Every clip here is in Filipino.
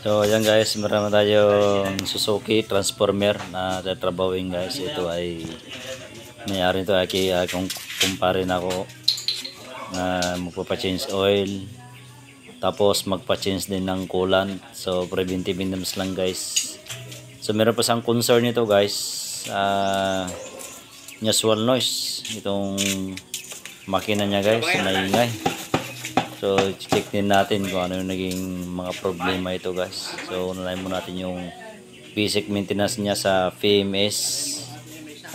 So ayan guys, meron tayong Suzuki Transformer na tatrabawin guys. Ito ay mayari ito akong kumpare na ako na magpapa-change oil. Tapos magpa-change din ng coolant. So preventive maintenance lang guys. So meron pa siyang concern nito guys. Usual noise. Itong makina niya guys, maingay. So, check din natin kung ano yung naging mga problema ito guys. So, unahin mo natin yung basic maintenance niya sa PMS.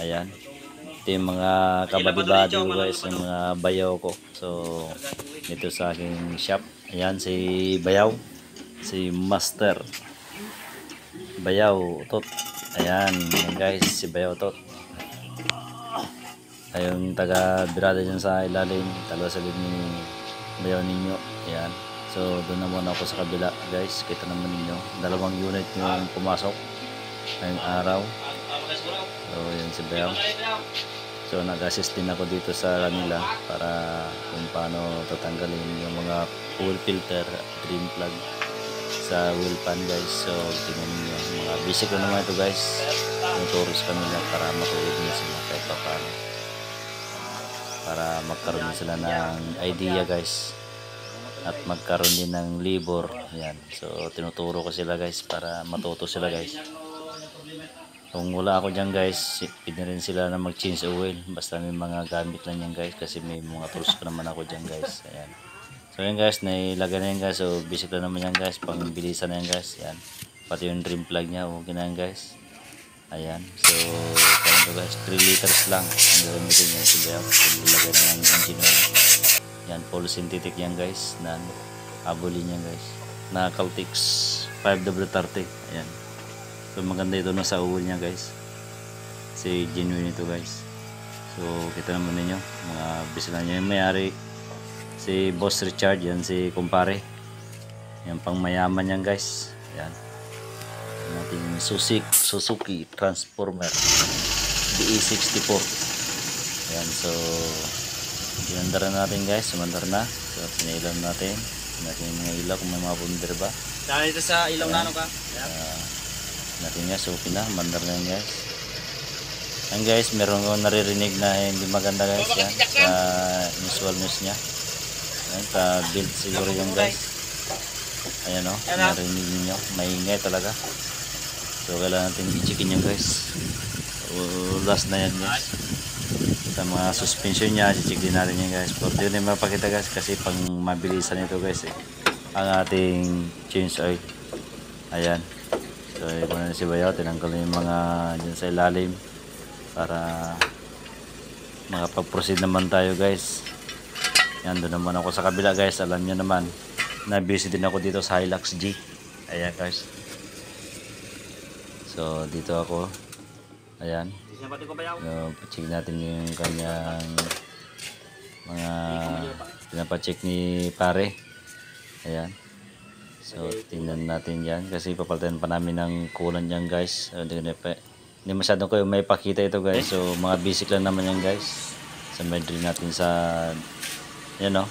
Ayan. Ito yung mga kabadi-badi guys, yung mga bayaw ko. So, dito sa aking shop. Ayan, si Bayaw. Si Master. Bayaw, Tot. Ayan, guys, si Bayaw, Tot. Ayun, taga-birada dyan sa ilalim. Taga-salig ni Bayaw ninyo. Ayan. So doon naman ako sa kabila guys. Kita naman ninyo. Dalawang unit yung pumasok ngayong araw. So yan si Bayaw. So nag-assist din ako dito sa kanila para kung paano tatanggalin yung mga fuel filter, drain plug sa wheel pan guys. So tingnan niyo. Mga basic lang naman ito guys. Yung tourist kanila para matulog nyo sila kahit pa paano. Para magkaroon sila ng idea guys at magkaroon din ng labor. Yan. So tinuturo ko sila guys para matuto sila guys. Kung wala ako dyan guys, pwede rin sila na mag change oil basta may mga gamit lang yan guys kasi may mga tools pa naman ako dyan guys. Ayan. So yan guys, nailagay na yan guys. So basic lang naman yan guys, pang bilisan na yan guys. Yan. Pati yung drain plug nya, okay na yan guys. Ayan, so kaya guys, 3 liters lang ang gagamitin yung sigaw. Ilagay na ng engine oil. Yan, full synthetic yan guys, na abulin yan guys, na Caltex 5W30. Ayan, so maganda ito na sa uul nya guys, si genuine ito guys. So kita naman ninyo, mga bisila nyo yung mayari, si Boss Richard, yan si kumpare, yan pang mayaman yan guys. Ayan, natin Suzuki Transformer DE64. Ayan, so sinandar na natin guys, sumandar na. So sinailaw natin yung mga ilaw kung may mga bundar ba. Dahil ito sa ilaw na ano ka? Natin guys, okay na, mandar na yan guys. Ayan guys, meron ko naririnig na hindi maganda guys yan, sa visual news nya. Ayan, sa build siguro yung guys. Ayan o, narinig niyo, maingay talaga. So kailangan natin i-checkin yan guys. So, last na yan guys. Sa mga suspension nya, i-check din natin yan guys. Pero di na mapakita guys kasi pang mabilisan ito guys ang ating change oil. Ayan. So ito na si Bayaw, tinanggal na yung mga dyan sa ilalim para makapag-proceed naman tayo guys. Yan, doon naman ako sa kabila guys. Alam nyo naman na busy din ako dito sa Hilux G. Ayan guys. So dito ako. Ayan. So pa-check natin yung kanyang mga pinapacheck ni pare. Ayan. So tingnan natin yan kasi papalitan pa namin ng coolant yan guys. Hindi masyadong kayo may pakita ito guys. So mga basic lang naman yan guys. So may drill natin sa yan o.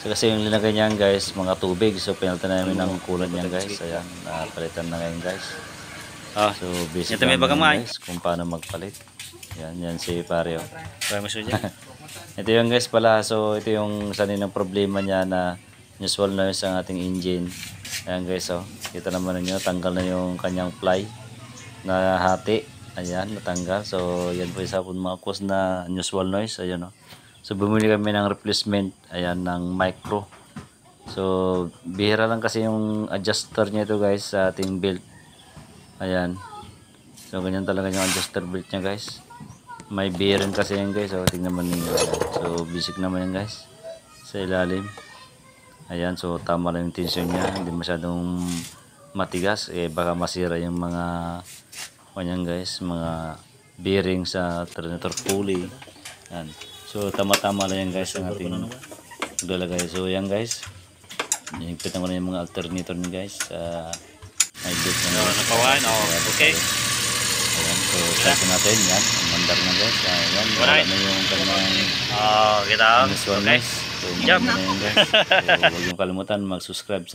So kasi yung linagay niyan guys, mga tubig. So pinalitan namin ng coolant niyan guys. Ayan, napalitan na ngayon guys. So basic lang guys kung paano magpalit. Yan si pare o. Ito yung guys pala. So ito yung isa ng problema niya na usual noise ang ating engine. Ayan guys o. Kita naman ninyo, tanggal na yung kanyang fly na hati. Ayan, natanggal. So yan po isa po mga cause na usual noise. Ayan o. So bumili kami ng replacement, ayan, ng micro. So bihira lang kasi yung adjuster niya ito guys sa ating belt. Ayan. So ganyan talaga yung adjuster belt niya guys. May bearing kasi yan guys. So tingnan naman ninyo. So basic naman yan guys. Sa ilalim. Ayan, so tama lang yung tension niya. Hindi masyadong matigas. Baka masira yung mga kanyan guys. Mga bearing sa alternator pulley. Ayan. So tama-tama lang yan guys ang ating maglalagay. So yan guys, higpitan ko na yung mga alternator niya guys. May bit na nakawan, okay. Ayan, so try natin yan. Mandar na guys. Ayan, wala na yung kanyang kita. Okay. So, jump na yan guys. So huwag yung kalimutan mag-subscribe sa